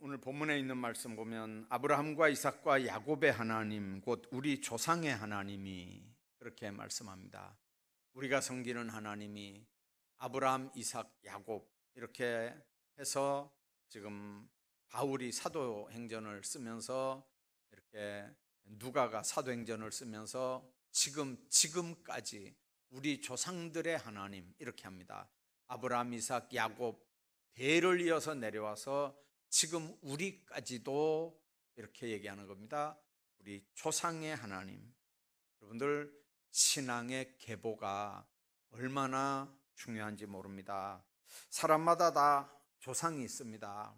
오늘 본문에 있는 말씀 보면 아브라함과 이삭과 야곱의 하나님, 곧 우리 조상의 하나님이 그렇게 말씀합니다. 우리가 섬기는 하나님이 아브라함, 이삭, 야곱 이렇게 해서 지금 바울이 사도행전을 쓰면서 이렇게 누가가 사도행전을 쓰면서 지금까지 우리 조상들의 하나님 이렇게 합니다. 아브라함, 이삭, 야곱 대를 이어서 내려와서 지금 우리까지도 이렇게 얘기하는 겁니다. 우리 조상의 하나님. 여러분들 신앙의 계보가 얼마나 중요한지 모릅니다. 사람마다 다 조상이 있습니다.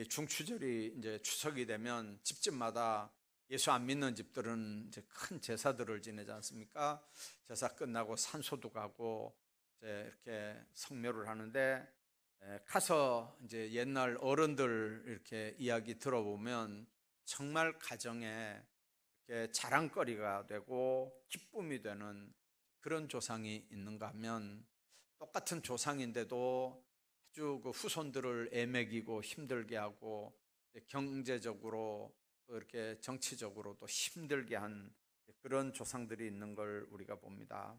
중추절이 이제 추석이 되면 집집마다 예수 안 믿는 집들은 이제 큰 제사들을 지내지 않습니까? 제사 끝나고 산소도 가고 이제 이렇게 성묘를 하는데 가서 이제 옛날 어른들 이렇게 이야기 들어보면 정말 가정에 이렇게 자랑거리가 되고 기쁨이 되는 그런 조상이 있는가 하면 똑같은 조상인데도 아주 그 후손들을 애매기고 힘들게 하고 경제적으로 또 이렇게 정치적으로도 힘들게 한 그런 조상들이 있는 걸 우리가 봅니다.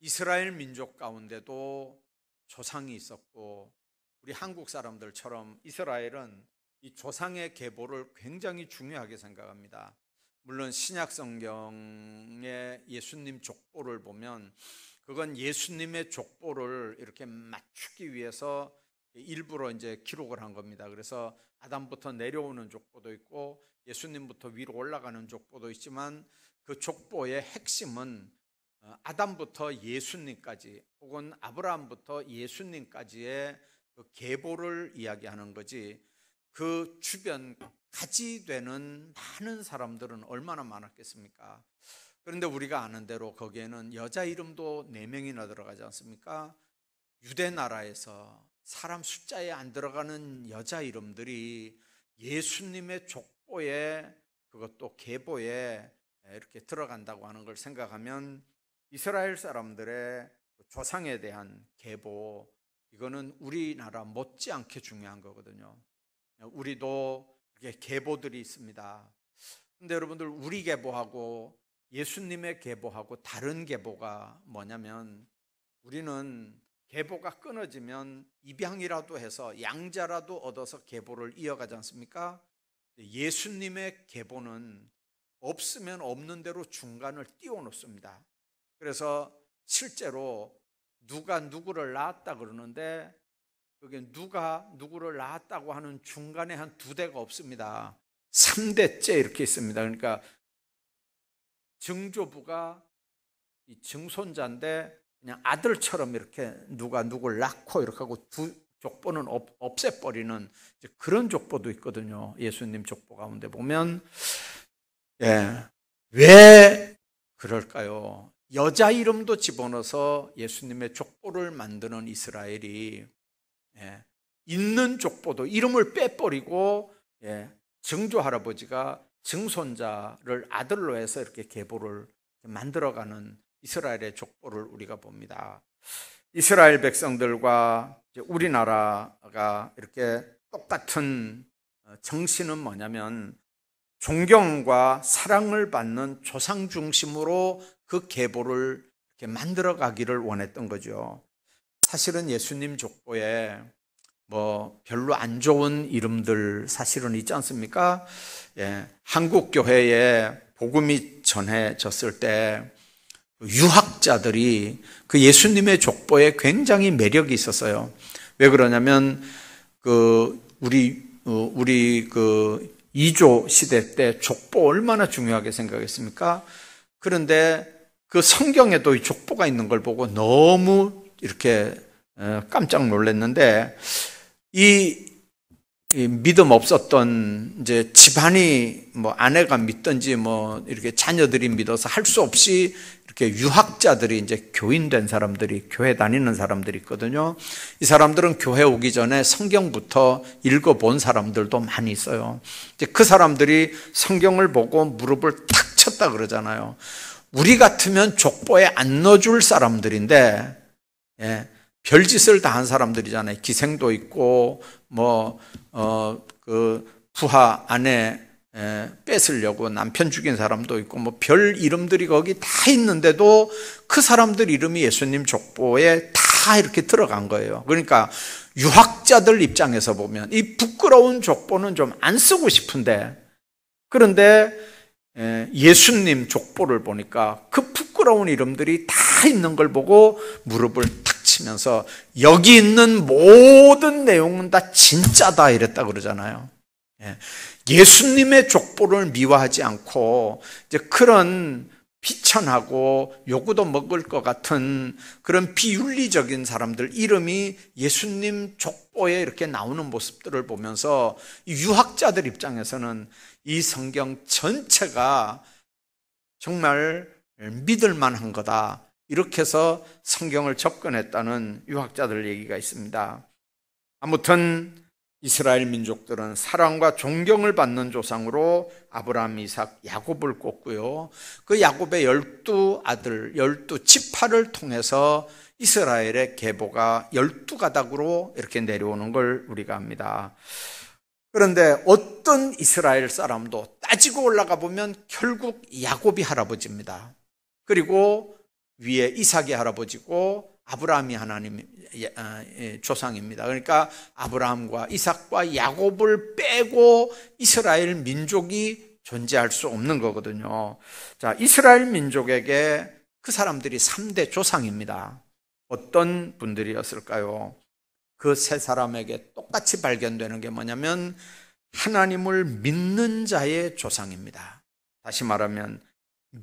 이스라엘 민족 가운데도 조상이 있었고 우리 한국 사람들처럼 이스라엘은 이 조상의 계보를 굉장히 중요하게 생각합니다. 물론 신약 성경의 예수님 족보를 보면 그건 예수님의 족보를 이렇게 맞추기 위해서 일부러 이제 기록을 한 겁니다. 그래서 아담부터 내려오는 족보도 있고 예수님부터 위로 올라가는 족보도 있지만 그 족보의 핵심은 아담부터 예수님까지 혹은 아브라함부터 예수님까지의 그 계보를 이야기하는 거지 그 주변 가지되는 많은 사람들은 얼마나 많았겠습니까? 그런데 우리가 아는 대로 거기에는 여자 이름도 4명이나 들어가지 않습니까? 유대 나라에서 사람 숫자에 안 들어가는 여자 이름들이 예수님의 족보에 그것도 계보에 이렇게 들어간다고 하는 걸 생각하면 이스라엘 사람들의 조상에 대한 계보, 이거는 우리나라 못지않게 중요한 거거든요. 우리도 이렇게 계보들이 있습니다. 그런데 여러분들 우리 계보하고 예수님의 계보하고 다른 계보가 뭐냐면 우리는 계보가 끊어지면 입양이라도 해서 양자라도 얻어서 계보를 이어가지 않습니까? 예수님의 계보는 없으면 없는 대로 중간을 띄워놓습니다. 그래서 실제로 누가 누구를 낳았다 그러는데 그게 누가 누구를 낳았다고 하는 중간에 한 2대가 없습니다. 3대째 이렇게 있습니다. 그러니까 증조부가 이 증손자인데 그냥 아들처럼 이렇게 누가 누구를 낳고 이렇게 하고 두 족보는 없애버리는 그런 족보도 있거든요. 예수님 족보 가운데 보면 왜 그럴까요? 여자 이름도 집어넣어서 예수님의 족보를 만드는 이스라엘이 있는 족보도 이름을 빼버리고 증조 할아버지가 증손자를 아들로 해서 이렇게 계보를 만들어가는 이스라엘의 족보를 우리가 봅니다. 이스라엘 백성들과 우리나라가 이렇게 똑같은 정신은 뭐냐면 존경과 사랑을 받는 조상 중심으로 그 계보를 이렇게 만들어 가기를 원했던 거죠. 사실은 예수님 족보에 뭐 별로 안 좋은 이름들 사실은 있지 않습니까? 한국 교회에 복음이 전해졌을 때 유학자들이 그 예수님의 족보에 굉장히 매력이 있었어요. 왜 그러냐면 우리 그 2조 시대 때 족보 얼마나 중요하게 생각했습니까? 그런데 그 성경에도 이 족보가 있는 걸 보고 너무 이렇게 깜짝 놀랐는데 이 믿음 없었던 이제 집안이 뭐 아내가 믿든지 뭐 이렇게 자녀들이 믿어서 할 수 없이 이렇게 유학자들이 이제 교인된 사람들이 교회 다니는 사람들이 있거든요. 이 사람들은 교회 오기 전에 성경부터 읽어본 사람들도 많이 있어요. 이제 그 사람들이 성경을 보고 무릎을 탁 쳤다 그러잖아요. 우리 같으면 족보에 안 넣어줄 사람들인데 별짓을 다 한 사람들이잖아요. 기생도 있고, 그 부하 아내 뺏으려고 남편 죽인 사람도 있고, 별 이름들이 거기 다 있는데도 그 사람들 이름이 예수님 족보에 다 이렇게 들어간 거예요. 그러니까 유학자들 입장에서 보면 이 부끄러운 족보는 좀 안 쓰고 싶은데, 그런데 예수님 족보를 보니까 그 부끄러운 이름들이 다 있는 걸 보고 무릎을 탁 치면서 여기 있는 모든 내용은 다 진짜다 이랬다 그러잖아요. 예수님의 족보를 미워하지 않고 이제 그런 비천하고 요구도 먹을 것 같은 그런 비윤리적인 사람들 이름이 예수님 족보에 이렇게 나오는 모습들을 보면서 유학자들 입장에서는 이 성경 전체가 정말 믿을 만한 거다, 이렇게 해서 성경을 접근했다는 유학자들 얘기가 있습니다. 아무튼 이스라엘 민족들은 사랑과 존경을 받는 조상으로 아브라함, 이삭, 야곱을 꼽고요, 그 야곱의 12아들, 12지파를 통해서 이스라엘의 계보가 12가닥으로 이렇게 내려오는 걸 우리가 압니다. 그런데 어떤 이스라엘 사람도 따지고 올라가 보면 결국 야곱이 할아버지입니다. 그리고 위에 이삭이 할아버지고 아브라함이 하나님의 조상입니다. 그러니까 아브라함과 이삭과 야곱을 빼고 이스라엘 민족이 존재할 수 없는 거거든요. 자, 이스라엘 민족에게 그 사람들이 3대 조상입니다. 어떤 분들이었을까요? 그 세 사람에게 똑같이 발견되는 게 뭐냐면 하나님을 믿는 자의 조상입니다. 다시 말하면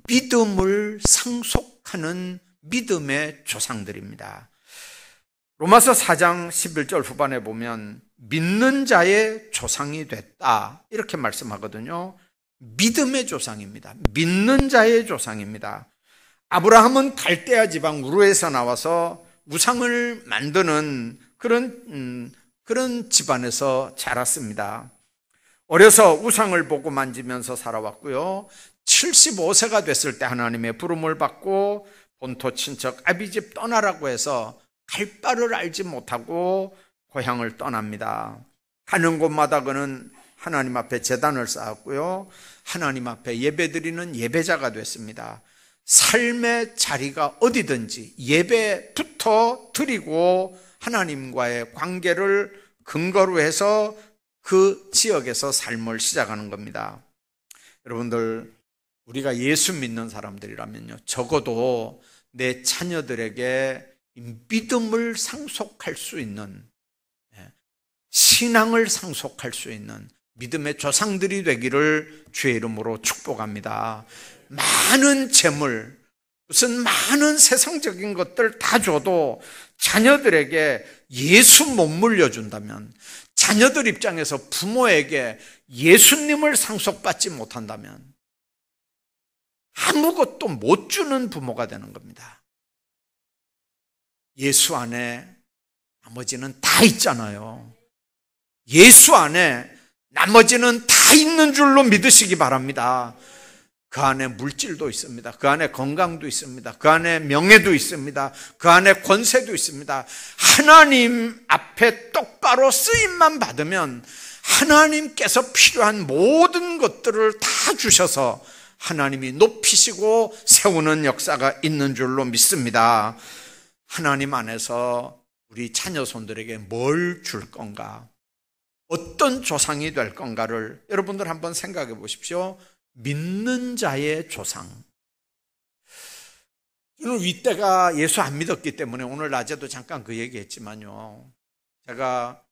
믿음을 상속하는 믿음의 조상들입니다. 로마서 4장 11절 후반에 보면 믿는 자의 조상이 됐다, 이렇게 말씀하거든요. 믿음의 조상입니다. 믿는 자의 조상입니다. 아브라함은 갈대아 지방 우르에서 나와서 우상을 만드는 그런 집안에서 자랐습니다. 어려서 우상을 보고 만지면서 살아왔고요. 75세가 됐을 때 하나님의 부름을 받고 본토 친척 아비집 떠나라고 해서 갈 바를 알지 못하고 고향을 떠납니다. 가는 곳마다 그는 하나님 앞에 제단을 쌓았고요, 하나님 앞에 예배드리는 예배자가 됐습니다. 삶의 자리가 어디든지 예배부터 드리고 하나님과의 관계를 근거로 해서 그 지역에서 삶을 시작하는 겁니다. 여러분들, 우리가 예수 믿는 사람들이라면요, 적어도 내 자녀들에게 믿음을 상속할 수 있는, 신앙을 상속할 수 있는 믿음의 조상들이 되기를 주의 이름으로 축복합니다. 많은 재물, 무슨 많은 세상적인 것들 다 줘도 자녀들에게 예수 못 물려준다면, 자녀들 입장에서 부모에게 예수님을 상속받지 못한다면 아무것도 못 주는 부모가 되는 겁니다. 예수 안에 나머지는 다 있잖아요. 예수 안에 나머지는 다 있는 줄로 믿으시기 바랍니다. 그 안에 물질도 있습니다. 그 안에 건강도 있습니다. 그 안에 명예도 있습니다. 그 안에 권세도 있습니다. 하나님 앞에 똑바로 쓰임만 받으면 하나님께서 필요한 모든 것들을 다 주셔서 하나님이 높이시고 세우는 역사가 있는 줄로 믿습니다. 하나님 안에서 우리 자녀손들에게 뭘 줄 건가, 어떤 조상이 될 건가를 여러분들 한번 생각해 보십시오. 믿는 자의 조상. 저는 윗대가 예수 안 믿었기 때문에 오늘 낮에도 잠깐 그 얘기했지만요, 제가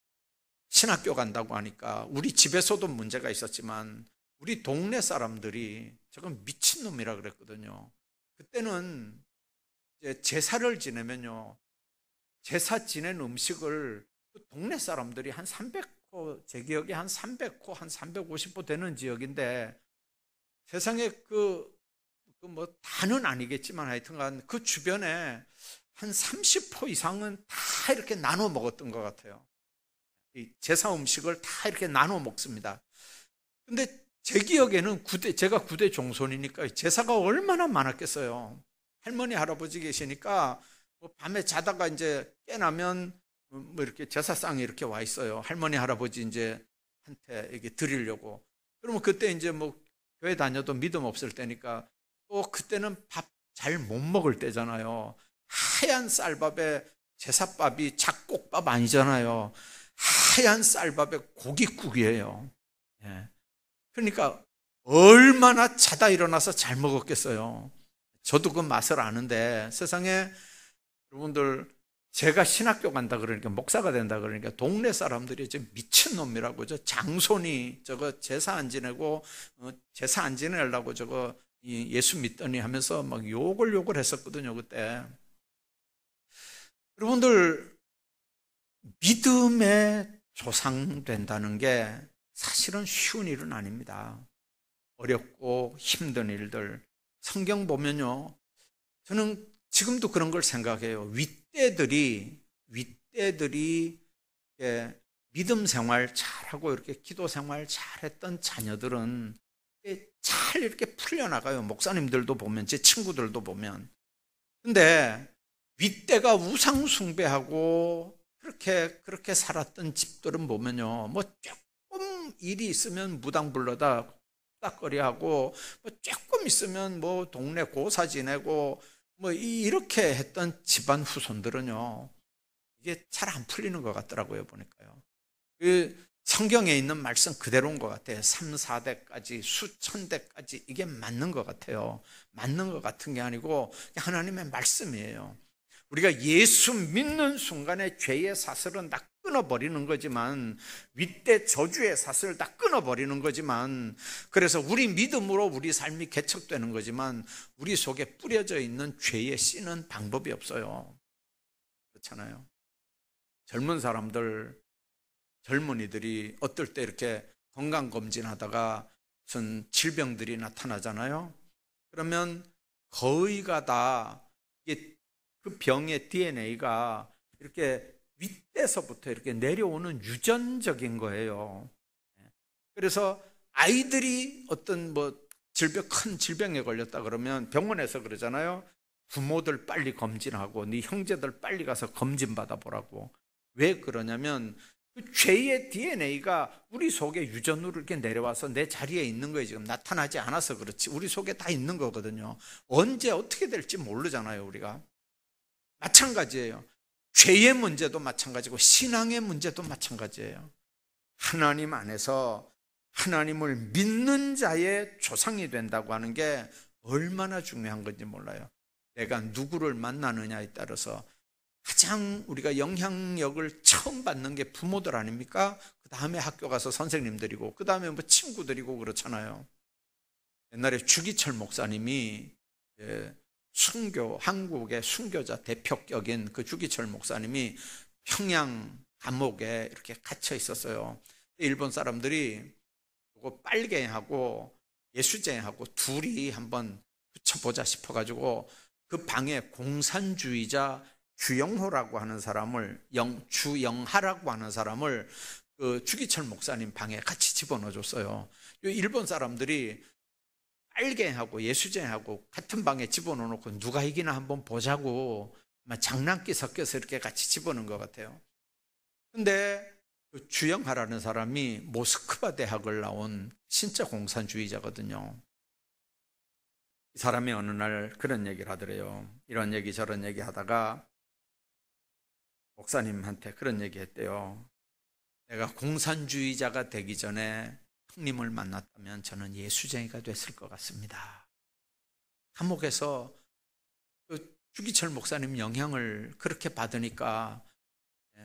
신학교 간다고 하니까 우리 집에서도 문제가 있었지만 우리 동네 사람들이 저건 미친놈이라 그랬거든요. 그때는 이제 제사를 지내면요, 제사 지낸 음식을 동네 사람들이 한 300호, 제 기억에 한 300호, 한 350호 되는 지역인데, 세상에 다는 아니겠지만 하여튼간 그 주변에 한 30호 이상은 다 이렇게 나눠 먹었던 것 같아요. 이 제사 음식을 다 이렇게 나눠 먹습니다. 근데 제 기억에는 제가 9대 종손이니까 제사가 얼마나 많았겠어요. 할머니, 할아버지 계시니까 뭐 밤에 자다가 이제 깨나면 뭐 이렇게 제사상이 이렇게 와 있어요. 할머니 할아버지 이제 한테 이게 드리려고. 그러면 그때 이제 뭐 교회 다녀도 믿음 없을 때니까 또 그때는 밥 잘 못 먹을 때잖아요. 하얀 쌀밥에 제사밥이 잡곡밥 아니잖아요. 하얀 쌀밥에 고깃국이에요. 예. 그러니까 얼마나 자다 일어나서 잘 먹었겠어요. 저도 그 맛을 아는데 세상에 여러분들 제가 신학교 간다 그러니까 목사가 된다 그러니까 동네 사람들이 저 미친놈이라고 저 장손이 저거 제사 안 지내고 제사 안 지내려고 저거 예수 믿더니 하면서 막 욕을 했었거든요 그때. 여러분들 믿음의 조상 된다는 게 사실은 쉬운 일은 아닙니다. 어렵고 힘든 일들 성경 보면요 저는 지금도 그런 걸 생각해요. 윗대들이 믿음 생활 잘하고 이렇게 기도 생활 잘했던 자녀들은 잘 이렇게 풀려나가요. 목사님들도 보면 제 친구들도 보면. 근데 윗대가 우상 숭배하고 그렇게 살았던 집들은 보면요 뭐 조금 일이 있으면 무당 불러다 딱거리하고 뭐 조금 있으면 뭐 동네 고사 지내고 뭐 이렇게 했던 집안 후손들은요 이게 잘 안 풀리는 것 같더라고요 보니까요. 그 성경에 있는 말씀 그대로인 것 같아요. 3, 4대까지 수천 대까지 이게 맞는 것 같아요. 맞는 것 같은 게 아니고 하나님의 말씀이에요. 우리가 예수 믿는 순간에 죄의 사슬은 다 끊어버리는 거지만 윗대 저주의 사슬을 다 끊어버리는 거지만 그래서 우리 믿음으로 우리 삶이 개척되는 거지만 우리 속에 뿌려져 있는 죄의 씨는 방법이 없어요. 그렇잖아요. 젊은 사람들 젊은이들이 어떨 때 이렇게 건강검진하다가 무슨 질병들이 나타나잖아요. 그러면 거의가 다 이게 그 병의 DNA가 이렇게 윗대서부터 이렇게 내려오는 유전적인 거예요. 그래서 아이들이 어떤 뭐 큰 질병에 걸렸다 그러면 병원에서 그러잖아요. 부모들 빨리 검진하고 네 형제들 빨리 가서 검진 받아보라고. 왜 그러냐면 그 죄의 DNA가 우리 속에 유전으로 이렇게 내려와서 내 자리에 있는 거예요. 지금 나타나지 않아서 그렇지 우리 속에 다 있는 거거든요. 언제 어떻게 될지 모르잖아요 우리가. 마찬가지예요. 죄의 문제도 마찬가지고 신앙의 문제도 마찬가지예요. 하나님 안에서 하나님을 믿는 자의 조상이 된다고 하는 게 얼마나 중요한 건지 몰라요. 내가 누구를 만나느냐에 따라서 가장 우리가 영향력을 처음 받는 게 부모들 아닙니까? 그 다음에 학교 가서 선생님들이고 그 다음에 뭐 친구들이고 그렇잖아요. 옛날에 주기철 목사님이 한국의 순교자 대표격인 그 주기철 목사님이 평양 감옥에 이렇게 갇혀 있었어요. 일본 사람들이 그거 빨갱이하고 예수쟁이하고 둘이 한번 붙여보자 싶어가지고 그 방에 공산주의자 주영하라고 하는 사람을 그 주기철 목사님 방에 같이 집어넣어 줬어요. 일본 사람들이 빨갱이하고 예수쟁이하고 같은 방에 집어넣어 놓고 누가 이기나 한번 보자고 장난기 섞여서 이렇게 같이 집어넣은 것 같아요. 근데 그 주영하라는 사람이 모스크바 대학을 나온 진짜 공산주의자거든요. 이 사람이 어느 날 그런 얘기를 하더래요. 이런 얘기 저런 얘기 하다가 목사님한테 그런 얘기 했대요. 내가 공산주의자가 되기 전에 형님을 만났다면 저는 예수쟁이가 됐을 것 같습니다. 감옥에서 그 주기철 목사님 영향을 그렇게 받으니까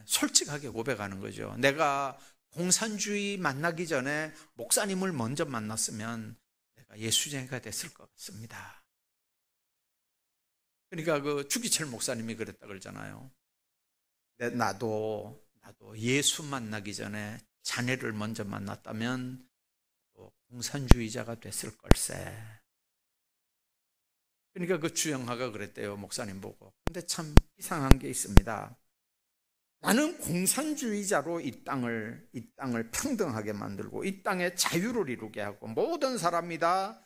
솔직하게 고백하는 거죠. 내가 공산주의 만나기 전에 목사님을 먼저 만났으면 내가 예수쟁이가 됐을 것 같습니다. 그러니까 그 주기철 목사님이 그랬다 그러잖아요. 나도 예수 만나기 전에 자네를 먼저 만났다면 공산주의자가 됐을 걸세. 그러니까 그 주영하가 그랬대요. 목사님 보고. 근데 참 이상한 게 있습니다. 나는 공산주의자로 이 땅을 평등하게 만들고 이 땅에 자유를 이루게 하고 모든 사람이 다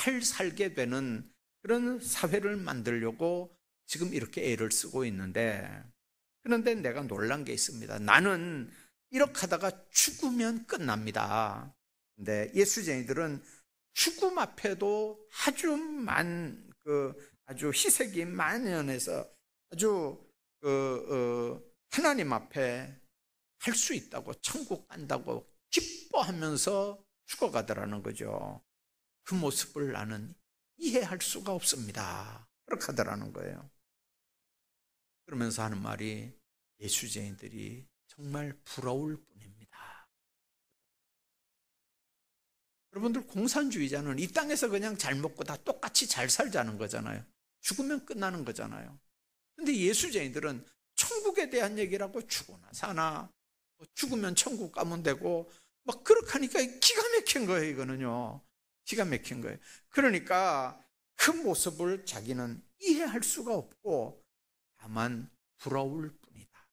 잘 살게 되는 그런 사회를 만들려고 지금 이렇게 애를 쓰고 있는데, 그런데 내가 놀란 게 있습니다. 나는 이렇게 하다가 죽으면 끝납니다. 근데 예수쟁이들은 죽음 앞에도 아주 희색이 만연해서 아주 하나님 앞에 할 수 있다고, 천국 간다고 기뻐하면서 죽어가더라는 거죠. 그 모습을 나는 이해할 수가 없습니다. 그렇게 하더라는 거예요. 그러면서 하는 말이, 예수쟁이들이 정말 부러울 뿐입니다. 여러분들, 공산주의자는 이 땅에서 그냥 잘 먹고 다 똑같이 잘 살자는 거잖아요. 죽으면 끝나는 거잖아요. 근데 예수쟁이들은 천국에 대한 얘기라고, 죽으나 사나 죽으면 천국 가면 되고 막 그렇게 하니까 기가 막힌 거예요. 이거는요, 기가 막힌 거예요. 그러니까 그 모습을 자기는 이해할 수가 없고 다만 부러울 뿐이다.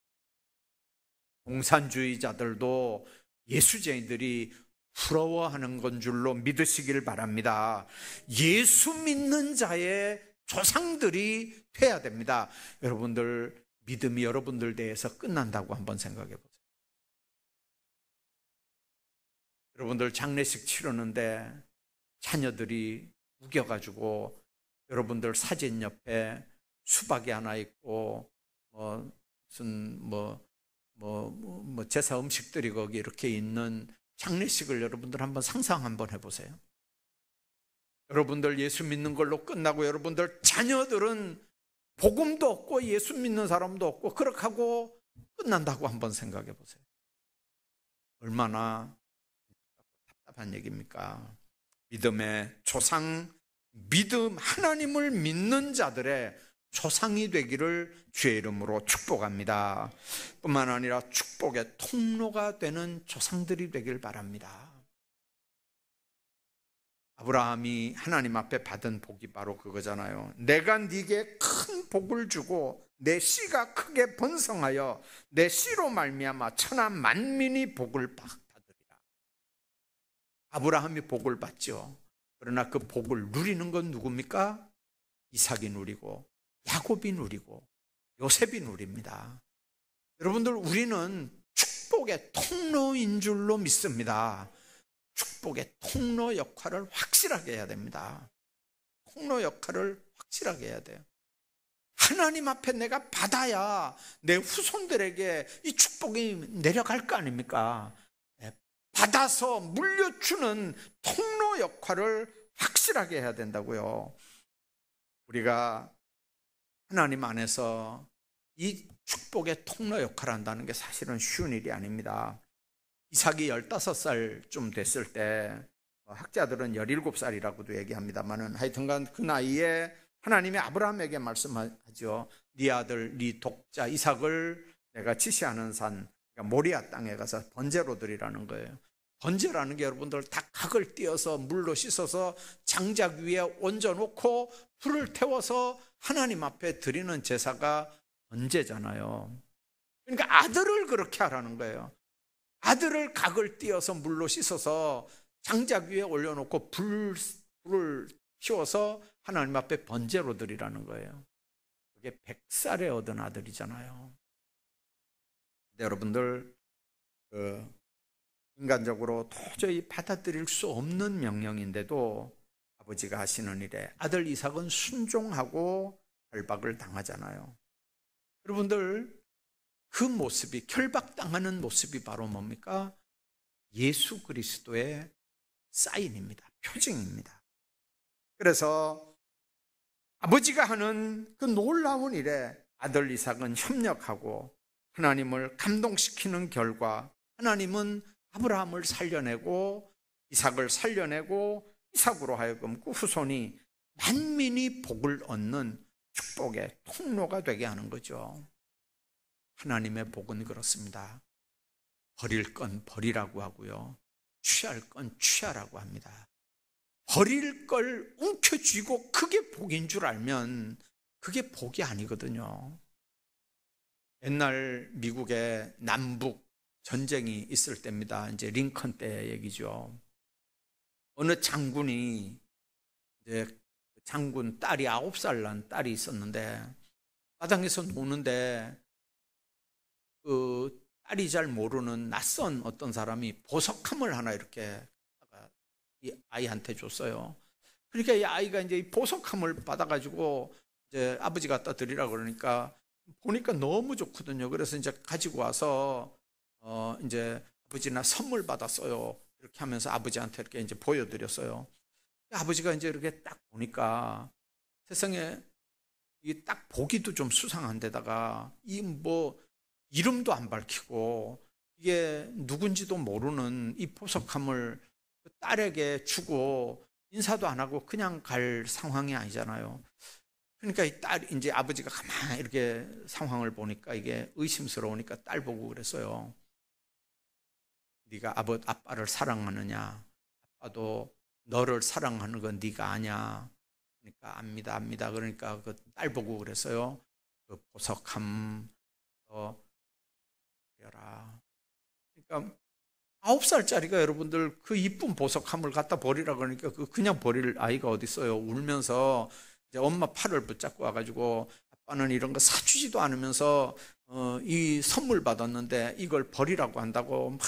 공산주의자들도 예수쟁이들이 부러워하는 건 줄로 믿으시길 바랍니다. 예수 믿는 자의 조상들이 돼야 됩니다. 여러분들, 믿음이 여러분들 대해서 끝난다고 한번 생각해 보세요. 여러분들 장례식 치르는데 자녀들이 우겨가지고 여러분들 사진 옆에 수박이 하나 있고 무슨 제사 음식들이 거기 이렇게 있는 장례식을 여러분들 한번 상상 한번 해보세요. 여러분들 예수 믿는 걸로 끝나고 여러분들 자녀들은 복음도 없고 예수 믿는 사람도 없고 그렇게 하고 끝난다고 한번 생각해 보세요. 얼마나 답답한 얘기입니까? 믿음의 조상, 믿음, 하나님을 믿는 자들의 조상이 되기를 주의 이름으로 축복합니다. 뿐만 아니라 축복의 통로가 되는 조상들이 되길 바랍니다. 아브라함이 하나님 앞에 받은 복이 바로 그거잖아요. 내가 네게 큰 복을 주고 내 씨가 크게 번성하여 내 씨로 말미암아 천하 만민이 복을 받으리라. 아브라함이 복을 받죠. 그러나 그 복을 누리는 건 누굽니까? 이삭이 누리고 야곱이 누리고 요셉이 누립니다. 여러분들, 우리는 축복의 통로인 줄로 믿습니다. 축복의 통로 역할을 확실하게 해야 됩니다. 통로 역할을 확실하게 해야 돼요. 하나님 앞에 내가 받아야 내 후손들에게 이 축복이 내려갈 거 아닙니까? 받아서 물려주는 통로 역할을 확실하게 해야 된다고요. 우리가 하나님 안에서 이 축복의 통로 역할을 한다는 게 사실은 쉬운 일이 아닙니다. 이삭이 15살쯤 됐을 때, 학자들은 17살이라고도 얘기합니다만은 하여튼간 그 나이에 하나님이 아브라함에게 말씀하죠. 네 아들, 네 독자 이삭을 내가 지시하는 산, 그러니까 모리아 땅에 가서 번제로 드리라는 거예요. 번제라는 게 여러분들 다 각을 띄어서 물로 씻어서 장작 위에 얹어놓고 불을 태워서 하나님 앞에 드리는 제사가 번제잖아요. 그러니까 아들을 그렇게 하라는 거예요. 아들을 각을 띄어서 물로 씻어서 장작 위에 올려놓고 불을 피워서 하나님 앞에 번제로 드리라는 거예요. 그게 100살에 얻은 아들이잖아요. 근데 여러분들, 인간적으로 도저히 받아들일 수 없는 명령인데도 아버지가 하시는 일에 아들 이삭은 순종하고 결박을 당하잖아요. 여러분들, 그 모습이, 결박당하는 모습이 바로 뭡니까? 예수 그리스도의 사인입니다. 표징입니다. 그래서 아버지가 하는 그 놀라운 일에 아들 이삭은 협력하고 하나님을 감동시키는 결과, 하나님은 아브라함을 살려내고 이삭을 살려내고 이삭으로 하여금 그 후손이 만민이 복을 얻는 축복의 통로가 되게 하는 거죠. 하나님의 복은 그렇습니다. 버릴 건 버리라고 하고요, 취할 건 취하라고 합니다. 버릴 걸 움켜쥐고 그게 복인 줄 알면 그게 복이 아니거든요. 옛날 미국의 남북 전쟁이 있을 때입니다. 이제 링컨 때 얘기죠. 어느 장군이, 이제 장군 딸이 9살 난 딸이 있었는데 마당에서 노는데 그 딸이 잘 모르는 낯선 어떤 사람이 보석함을 하나 이렇게 이 아이한테 줬어요. 그러니까 이 아이가 이제 이 보석함을 받아가지고 이제 아버지 갖다 드리라고 그러니까 보니까 너무 좋거든요. 그래서 이제 가지고 와서 이제 아버지 나 선물 받았어요. 이렇게 하면서 아버지한테 이렇게 이제 보여드렸어요. 아버지가 이제 이렇게 딱 보니까 세상에 이 딱 보기도 좀 수상한 데다가 이 뭐 이름도 안 밝히고 이게 누군지도 모르는 이 보석함을 딸에게 주고 인사도 안 하고 그냥 갈 상황이 아니잖아요. 그러니까 이 딸, 이제 아버지가 가만히 이렇게 상황을 보니까 이게 의심스러우니까 딸 보고 그랬어요. 네가 아빠를 사랑하느냐? 아빠도 너를 사랑하는 건 네가 아냐? 그러니까 압니다. 그러니까 그 딸 보고 그랬어요. 그 보석함 버려라. 그러니까 9살짜리가 여러분들 그 이쁜 보석함을 갖다 버리라 그러니까 그냥 버릴 아이가 어디 있어요? 울면서 이제 엄마 팔을 붙잡고 와가지고 아빠는 이런 거 사주지도 않으면서 이 선물 받았는데 이걸 버리라고 한다고 막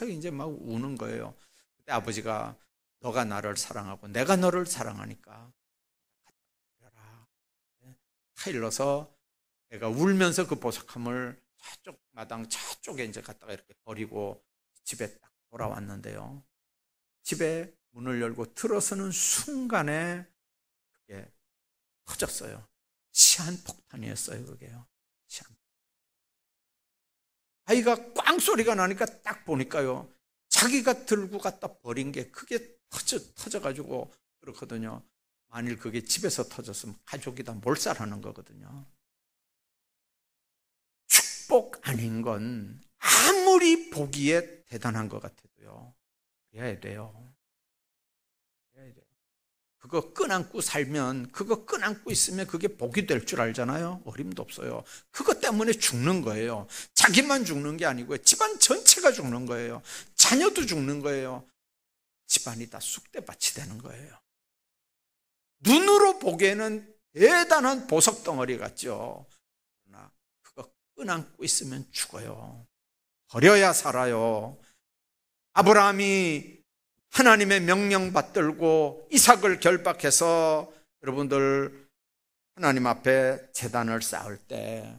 이제 막 우는 거예요. 그때 아버지가 너가 나를 사랑하고 내가 너를 사랑하니까 버려라. 타일러서 애가 울면서 그 보석함을 저쪽 마당 저쪽에 이제 갖다가 이렇게 버리고 집에 딱 돌아왔는데요. 집에 문을 열고 들어서는 순간에 그게 터졌어요. 시한폭탄이었어요, 그게요. 아이가 꽝 소리가 나니까 딱 보니까요. 자기가 들고 갖다 버린 게 그게 터져가지고 그렇거든요. 만일 그게 집에서 터졌으면 가족이 다 몰살하는 거거든요. 축복 아닌 건 아무리 보기에 대단한 것 같아도요. 그래야 돼요. 그거 끈안고 살면, 그거 끈안고 있으면 그게 복이 될 줄 알잖아요. 어림도 없어요. 그것 때문에 죽는 거예요. 자기만 죽는 게 아니고요. 집안 전체가 죽는 거예요. 자녀도 죽는 거예요. 집안이 다 쑥대밭이 되는 거예요. 눈으로 보기에는 대단한 보석 덩어리 같죠. 그러나 그거 끈안고 있으면 죽어요. 버려야 살아요. 아브라함이 하나님의 명령 받들고 이삭을 결박해서 여러분들 하나님 앞에 제단을 쌓을 때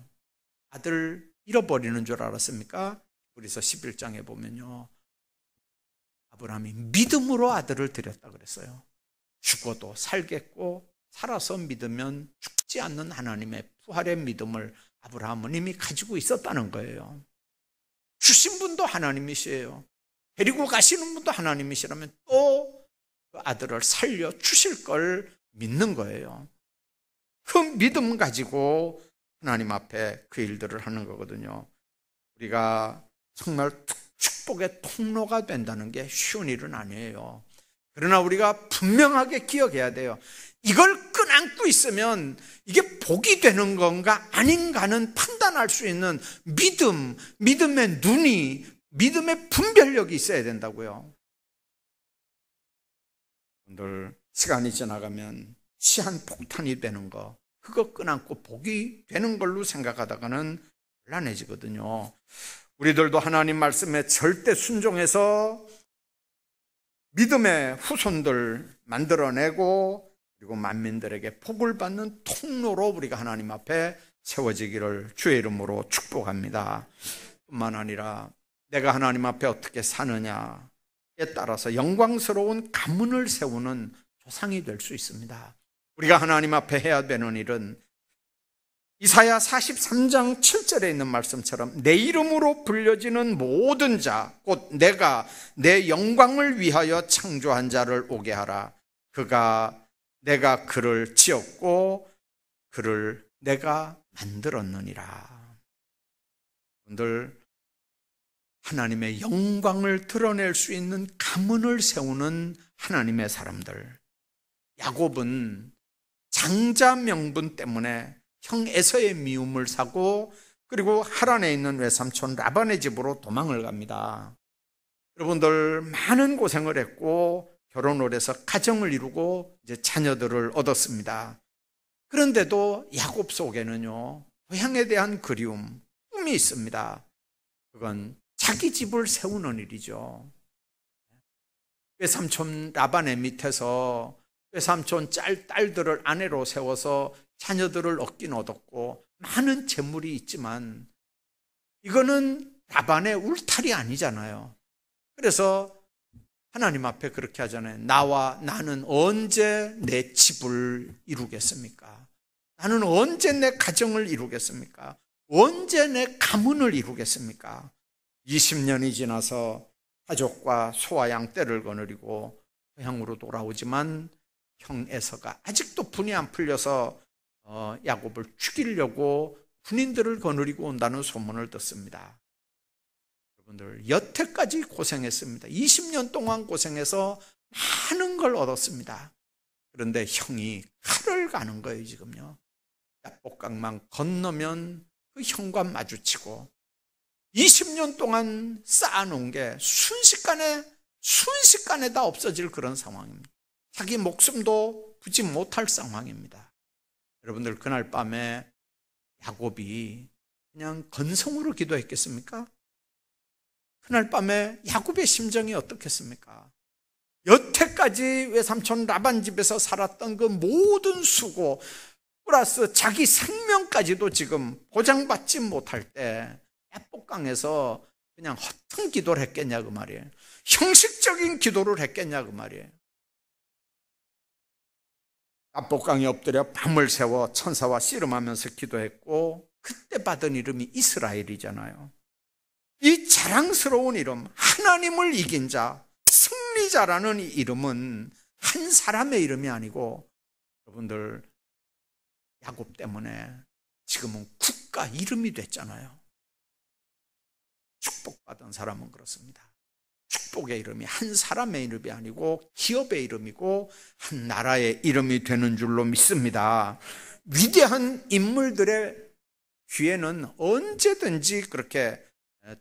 아들 잃어버리는 줄 알았습니까? 우리서 11장에 보면요. 아브라함이 믿음으로 아들을 드렸다 그랬어요. 죽어도 살겠고 살아서 믿으면 죽지 않는 하나님의 부활의 믿음을 아브라함은 이미 가지고 있었다는 거예요. 주신 분도 하나님이시에요. 데리고 가시는 분도 하나님이시라면 또 그 아들을 살려 주실 걸 믿는 거예요. 그 믿음 가지고 하나님 앞에 그 일들을 하는 거거든요. 우리가 정말 축복의 통로가 된다는 게 쉬운 일은 아니에요. 그러나 우리가 분명하게 기억해야 돼요. 이걸 끈안고 있으면 이게 복이 되는 건가 아닌가는 판단할 수 있는 믿음의 눈이, 믿음의 분별력이 있어야 된다고요. 여러분들 시간이 지나가면 시한폭탄이 되는 거, 그거 끈안고 복이 되는 걸로 생각하다가는 곤란해지거든요. 우리들도 하나님 말씀에 절대 순종해서 믿음의 후손들 만들어내고 그리고 만민들에게 복을 받는 통로로 우리가 하나님 앞에 세워지기를 주의 이름으로 축복합니다. 뿐만 아니라 내가 하나님 앞에 어떻게 사느냐에 따라서 영광스러운 가문을 세우는 조상이 될 수 있습니다. 우리가 하나님 앞에 해야 되는 일은 이사야 43장 7절에 있는 말씀처럼 내 이름으로 불려지는 모든 자, 곧 내가 내 영광을 위하여 창조한 자를 오게 하라. 내가 그를 지었고 그를 내가 만들었느니라. 여러분들, 하나님의 영광을 드러낼 수 있는 가문을 세우는 하나님의 사람들. 야곱은 장자 명분 때문에 형 에서의 미움을 사고 그리고 하란에 있는 외삼촌 라반의 집으로 도망을 갑니다. 여러분들 많은 고생을 했고 결혼을 해서 가정을 이루고 이제 자녀들을 얻었습니다. 그런데도 야곱 속에는요, 고향에 대한 그리움, 꿈이 있습니다. 그건 자기 집을 세우는 일이죠. 외삼촌 라반의 밑에서 외삼촌 딸들을 아내로 세워서 자녀들을 얻긴 얻었고 많은 재물이 있지만 이거는 라반의 울타리 아니잖아요. 그래서 하나님 앞에 그렇게 하잖아요. 나는 언제 내 집을 이루겠습니까? 나는 언제 내 가정을 이루겠습니까? 언제 내 가문을 이루겠습니까? 20년이 지나서 가족과 소와 양 떼를 거느리고 고향으로 돌아오지만 형 에서가 아직도 분이 안 풀려서 야곱을 죽이려고 군인들을 거느리고 온다는 소문을 듣습니다. 여러분들 여태까지 고생했습니다. 20년 동안 고생해서 많은 걸 얻었습니다. 그런데 형이 칼을 가는 거예요. 지금요. 야복강만 건너면 그 형과 마주치고 20년 동안 쌓아놓은 게 순식간에 다 없어질 그런 상황입니다. 자기 목숨도 구지 못할 상황입니다. 여러분들 그날 밤에 야곱이 그냥 건성으로 기도했겠습니까? 그날 밤에 야곱의 심정이 어떻겠습니까? 여태까지 외삼촌 라반 집에서 살았던 그 모든 수고 플러스 자기 생명까지도 지금 보장받지 못할 때 야복강에서 그냥 허튼 기도를 했겠냐 그 말이에요. 형식적인 기도를 했겠냐 그 말이에요. 야복강에 엎드려 밤을 새워 천사와 씨름하면서 기도했고 그때 받은 이름이 이스라엘이잖아요. 이 자랑스러운 이름, 하나님을 이긴 자, 승리자라는 이 이름은 한 사람의 이름이 아니고 여러분들 야곱 때문에 지금은 국가 이름이 됐잖아요. 축복받은 사람은 그렇습니다. 축복의 이름이 한 사람의 이름이 아니고 기업의 이름이고 한 나라의 이름이 되는 줄로 믿습니다. 위대한 인물들의 귀에는 언제든지 그렇게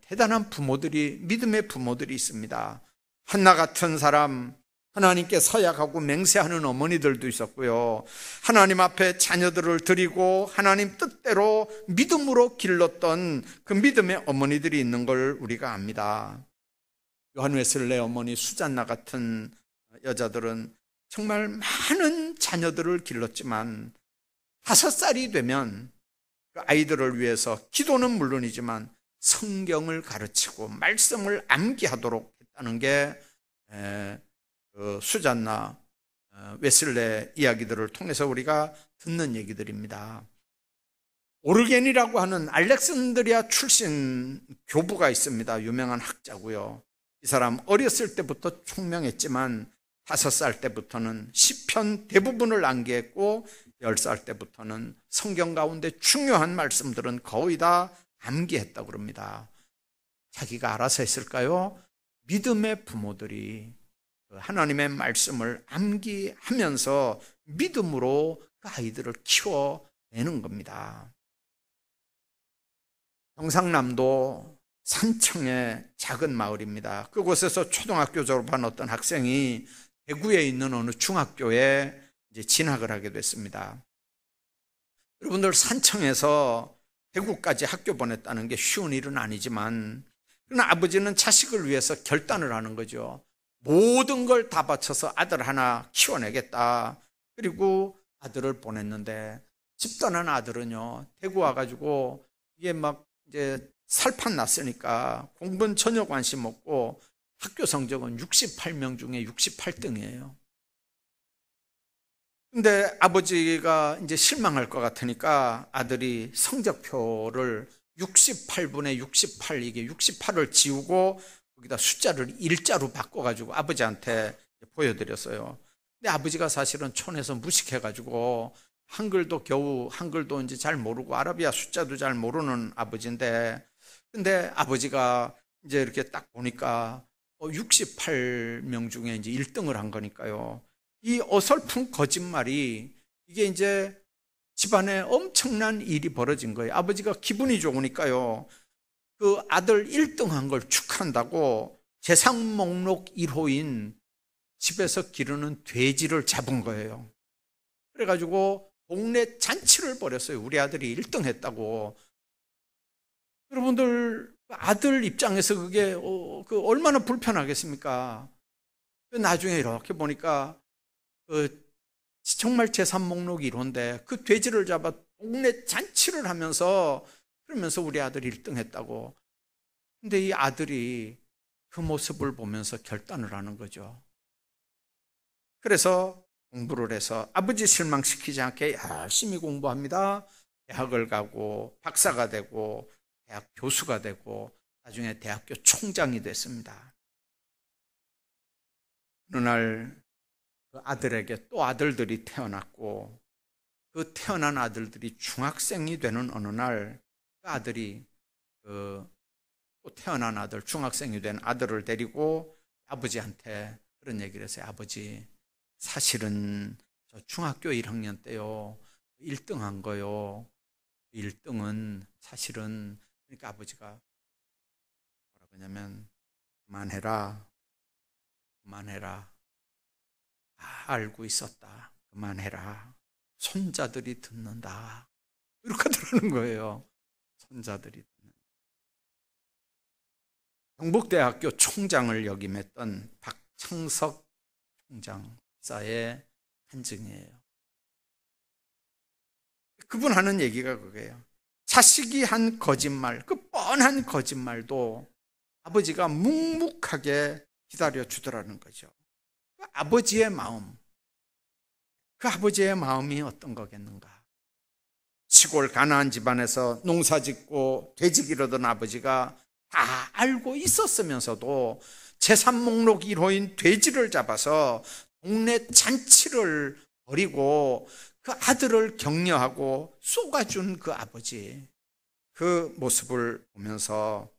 대단한 부모들이, 믿음의 부모들이 있습니다. 한나 같은 사람, 하나님께 서약하고 맹세하는 어머니들도 있었고요. 하나님 앞에 자녀들을 드리고 하나님 뜻대로 믿음으로 길렀던 그 믿음의 어머니들이 있는 걸 우리가 압니다. 요한 웨슬레 어머니 수잔나 같은 여자들은 정말 많은 자녀들을 길렀지만 5살이 되면 그 아이들을 위해서 기도는 물론이지만 성경을 가르치고 말씀을 암기하도록 했다는 게 수잔나 웨슬레 이야기들을 통해서 우리가 듣는 얘기들입니다. 오르겐이라고 하는 알렉산드리아 출신 교부가 있습니다. 유명한 학자고요. 이 사람 어렸을 때부터 총명했지만 5살 때부터는 시편 대부분을 암기했고 10살 때부터는 성경 가운데 중요한 말씀들은 거의 다 암기했다고 그럽니다. 자기가 알아서 했을까요? 믿음의 부모들이 하나님의 말씀을 암기하면서 믿음으로 그 아이들을 키워내는 겁니다. 경상남도 산청의 작은 마을입니다. 그곳에서 초등학교 졸업한 어떤 학생이 대구에 있는 어느 중학교에 이제 진학을 하게 됐습니다. 여러분들 산청에서 대구까지 학교 보냈다는 게 쉬운 일은 아니지만 그러나 아버지는 자식을 위해서 결단을 하는 거죠. 모든 걸 다 바쳐서 아들 하나 키워내겠다. 그리고 아들을 보냈는데 집 떠난 아들은요 대구 와가지고 이게 막 이제 살판 났으니까 공부는 전혀 관심 없고 학교 성적은 68명 중에 68등이에요. 근데 아버지가 이제 실망할 것 같으니까 아들이 성적표를 68분의 68, 이게 68을 지우고 거기다 숫자를 일자로 바꿔가지고 아버지한테 보여드렸어요. 근데 아버지가 사실은 촌에서 무식해가지고 한글도 이제 잘 모르고 아라비아 숫자도 잘 모르는 아버지인데, 근데 아버지가 이제 이렇게 딱 보니까 68명 중에 이제 1등을 한 거니까요. 이 어설픈 거짓말이 이게 이제 집안에 엄청난 일이 벌어진 거예요. 아버지가 기분이 좋으니까요. 그 아들 1등 한 걸 축하한다고 재산 목록 1호인 집에서 기르는 돼지를 잡은 거예요. 그래가지고 동네 잔치를 벌였어요. 우리 아들이 1등 했다고. 여러분들 아들 입장에서 그게 얼마나 불편하겠습니까? 나중에 이렇게 보니까 정말 재산 목록 1호인데 그 돼지를 잡아 동네 잔치를 하면서 그러면서 우리 아들이 1등 했다고. 근데 이 아들이 그 모습을 보면서 결단을 하는 거죠. 그래서 공부를 해서 아버지 실망시키지 않게 열심히 공부합니다. 대학을 가고 박사가 되고 대학 교수가 되고 나중에 대학교 총장이 됐습니다. 어느 날 그 아들에게 또 아들들이 태어났고 그 태어난 아들들이 중학생이 되는 어느 날 그 아들이 또 태어난 아들, 중학생이 된 아들을 데리고 아버지한테 그런 얘기를 했어요. 아버지, 사실은 저 중학교 1학년 때요 1등 한 거요. 1등은 사실은, 그러니까 아버지가 뭐라고 하냐면 그만해라. 알고 있었다. 그만해라. 손자들이 듣는다. 이렇게 들으는 거예요. 손자들이 듣는다. 경북대학교 총장을 역임했던 박창석 총장사의 한증이에요. 그분 하는 얘기가 그거예요. 자식이 한 거짓말, 그 뻔한 거짓말도 아버지가 묵묵하게 기다려 주더라는 거죠. 그 아버지의 마음, 그 아버지의 마음이 어떤 거겠는가? 시골 가난한 집안에서 농사 짓고 돼지 기르던 아버지가 다 알고 있었으면서도 재산 목록 1호인 돼지를 잡아서 동네 잔치를 벌이고 그 아들을 격려하고 쏘가준 그 아버지, 그 모습을 보면서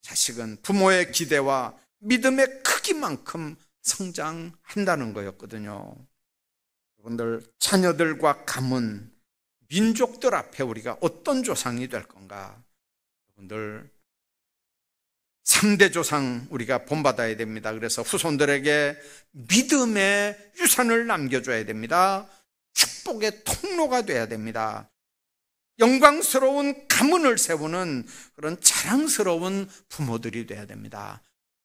자식은 부모의 기대와 믿음의 크기만큼 성장한다는 거였거든요. 여러분들, 자녀들과 가문, 민족들 앞에 우리가 어떤 조상이 될 건가? 여러분들, 3대 조상 우리가 본받아야 됩니다. 그래서 후손들에게 믿음의 유산을 남겨줘야 됩니다. 축복의 통로가 돼야 됩니다. 영광스러운 가문을 세우는 그런 자랑스러운 부모들이 돼야 됩니다.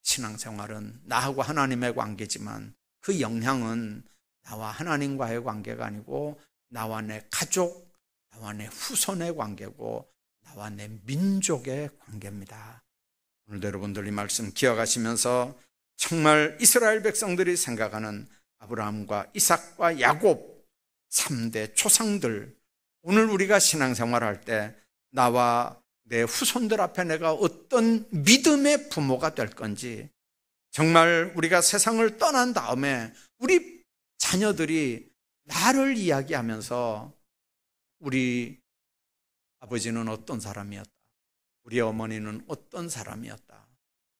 신앙생활은 나하고 하나님의 관계지만 그 영향은 나와 하나님과의 관계가 아니고 나와 내 가족, 나와 내 후손의 관계고 나와 내 민족의 관계입니다. 오늘도 여러분들 이 말씀 기억하시면서 정말 이스라엘 백성들이 생각하는 아브라함과 이삭과 야곱 3대 조상들, 오늘 우리가 신앙생활할 때 나와 내 후손들 앞에 내가 어떤 믿음의 부모가 될 건지, 정말 우리가 세상을 떠난 다음에 우리 자녀들이 나를 이야기하면서 우리 아버지는 어떤 사람이었다, 우리 어머니는 어떤 사람이었다,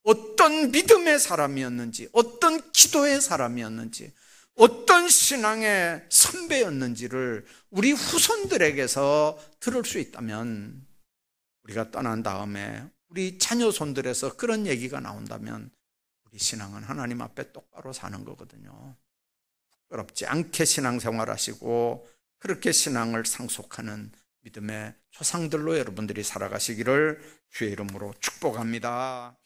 어떤 믿음의 사람이었는지, 어떤 기도의 사람이었는지, 어떤 신앙의 선배였는지를 우리 후손들에게서 들을 수 있다면, 우리가 떠난 다음에 우리 자녀 손들에서 그런 얘기가 나온다면 우리 신앙은 하나님 앞에 똑바로 사는 거거든요. 부끄럽지 않게 신앙생활 하시고 그렇게 신앙을 상속하는 믿음의 조상들로 여러분들이 살아가시기를 주의 이름으로 축복합니다.